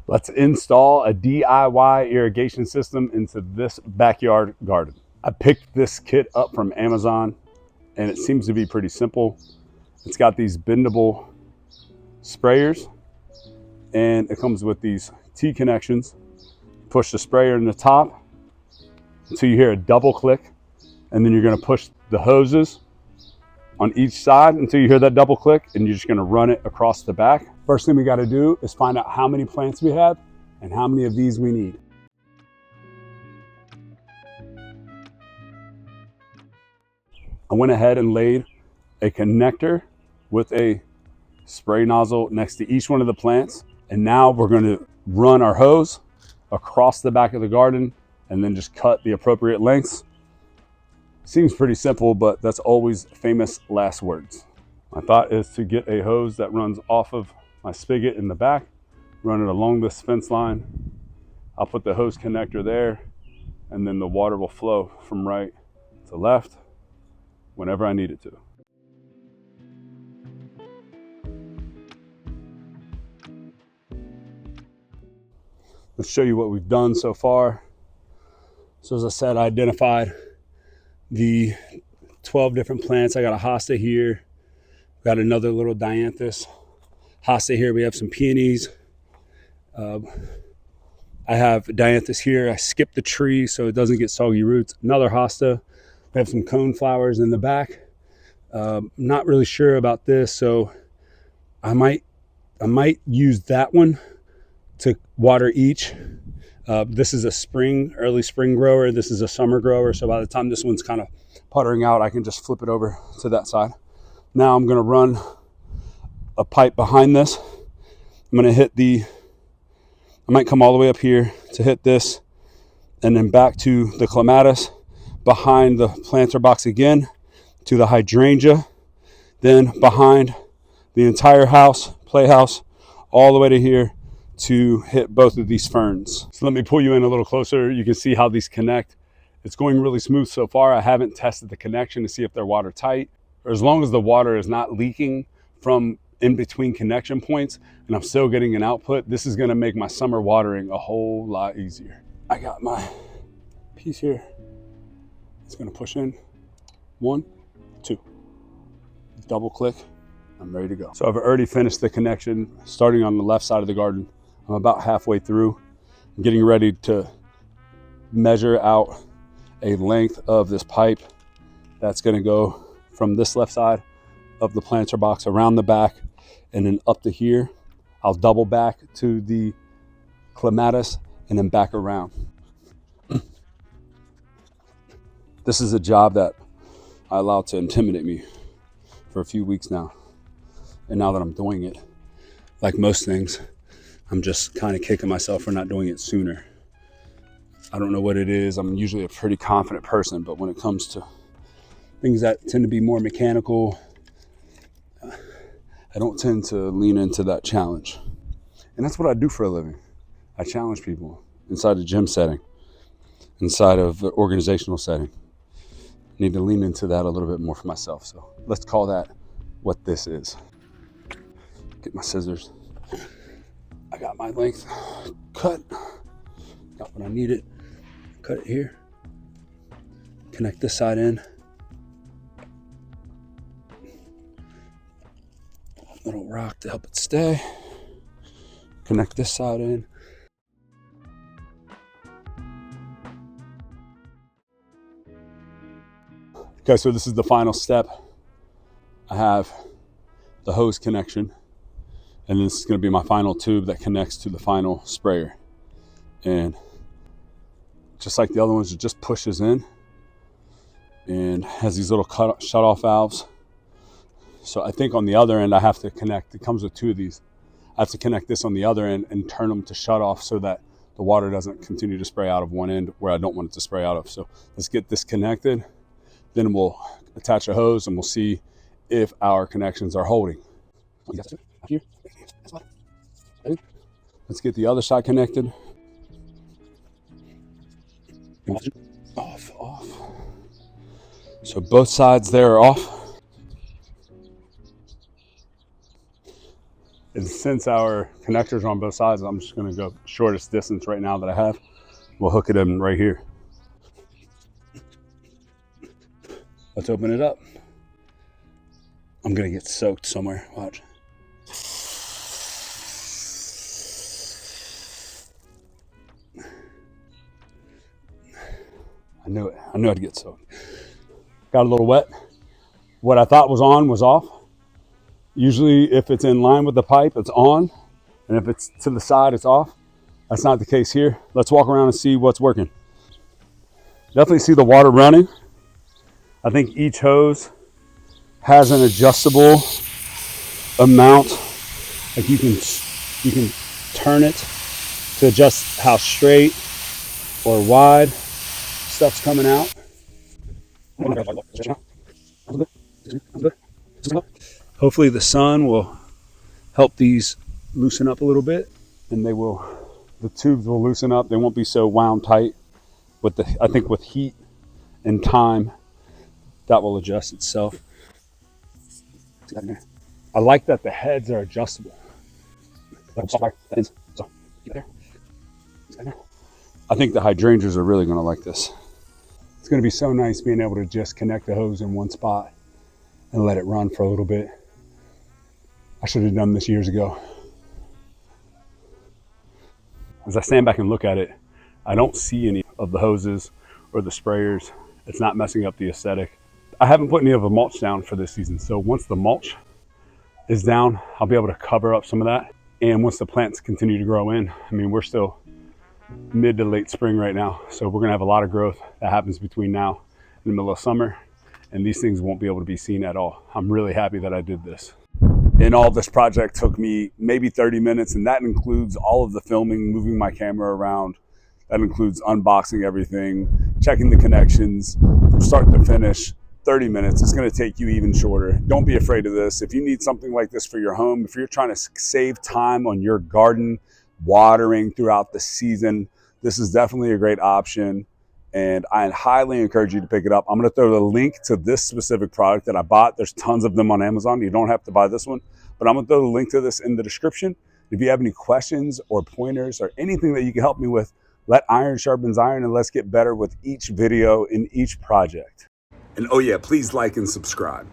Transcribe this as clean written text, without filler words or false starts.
Let's install a DIY irrigation system into this backyard garden. I picked this kit up from Amazon and it seems to be pretty simple. It's got these bendable sprayers and it comes with these T connections. Push the sprayer in the top until you hear a double click, and then you're going to push the hoses on each side until you hear that double click, and you're just going to run it across the back. First thing we got to do is find out how many plants we have and how many of these we need. I went ahead and laid a connector with a spray nozzle next to each one of the plants, and now we're going to run our hose across the back of the garden and then just cut the appropriate lengths. Seems pretty simple, but that's always famous last words. My thought is to get a hose that runs off of my spigot in the back, run it along this fence line. I'll put the hose connector there, and then the water will flow from right to left whenever I need it to. Let's show you what we've done so far. So as I said, I identified the 12 different plants. I got a hosta here. Got another little dianthus hosta here. We have some peonies. I have dianthus here. I skipped the tree so it doesn't get soggy roots. Another hosta. We have some cone flowers in the back. Not really sure about this, so I might use that one to water each. This is a early spring grower. This is a summer grower. So by the time this one's kind of puttering out, I can just flip it over to that side. Now I'm going to run a pipe behind this. I'm going to I might come all the way up here to hit this and then back to the clematis, behind the planter box again to the hydrangea, then behind the entire playhouse, all the way to here to hit both of these ferns. So let me pull you in a little closer. You can see how these connect. It's going really smooth so far. I haven't tested the connection to see if they're watertight, or as long as the water is not leaking from in between connection points and I'm still getting an output, this is going to make my summer watering a whole lot easier. I got my piece here. It's going to push in. 1, 2. Double click. I'm ready to go. So I've already finished the connection starting on the left side of the garden. I'm about halfway through. I'm getting ready to measure out a length of this pipe that's going to go from this left side of the planter box around the back and then up to here. I'll double back to the clematis and then back around. This is a job that I allowed to intimidate me for a few weeks now. And now that I'm doing it, like most things, I'm just kind of kicking myself for not doing it sooner. I don't know what it is. I'm usually a pretty confident person, but when it comes to things that tend to be more mechanical, I don't tend to lean into that challenge. And that's what I do for a living. I challenge people inside a gym setting, inside of an organizational setting. I need to lean into that a little bit more for myself. So let's call that what this is. Get my scissors. I got my length cut. Got what I needed. Cut it here. Connect this side in. Little rock to help it stay. Connect this side in. Okay, so this is the final step. I have the hose connection, and this is going to be my final tube that connects to the final sprayer. And just like the other ones, it just pushes in and has these little shut off valves. So I think on the other end I have to connect, it comes with 2 of these. I have to connect this on the other end and turn them to shut off so that the water doesn't continue to spray out of one end where I don't want it to spray out of. So let's get this connected. Then we'll attach a hose and we'll see if our connections are holding. Let's get the other side connected. Off. So both sides there are off. And since our connectors are on both sides, I'm just gonna go shortest distance right now that I have. We'll hook it in right here. Let's open it up. I'm gonna get soaked somewhere, watch. I knew it, I knew I'd get soaked. Got a little wet. What I thought was on was off. Usually if it's in line with the pipe, it's on. And if it's to the side, it's off. That's not the case here. Let's walk around and see what's working. Definitely see the water running. I think each hose has an adjustable amount. Like you can turn it to adjust how straight or wide stuff's coming out. Hopefully the sun will help these loosen up a little bit, and the tubes will loosen up. They won't be so wound tight. I think with heat and time, that will adjust itself. I like that the heads are adjustable. I think the hydrangeas are really going to like this. It's going to be so nice being able to just connect the hose in one spot and let it run for a little bit. I should have done this years ago. As I stand back and look at it, I don't see any of the hoses or the sprayers. It's not messing up the aesthetic. I haven't put any of the mulch down for this season, so once the mulch is down, I'll be able to cover up some of that. And once the plants continue to grow in, I mean, we're still mid to late spring right now, so we're gonna have a lot of growth that happens between now and the middle of summer, and these things won't be able to be seen at all. I'm really happy that I did this. And all this project took me maybe 30 minutes, and that includes all of the filming, moving my camera around. That includes unboxing everything, checking the connections from start to finish. 30 minutes. It's going to take you even shorter. Don't be afraid of this. If you need something like this for your home, if you're trying to save time on your garden, watering throughout the season, this is definitely a great option. And I highly encourage you to pick it up. I'm going to throw the link to this specific product that I bought. There's tons of them on Amazon. You don't have to buy this one, but I'm going to throw the link to this in the description. If you have any questions or pointers or anything that you can help me with, let iron sharpens iron, and let's get better with each video in each project. And oh yeah, please like and subscribe.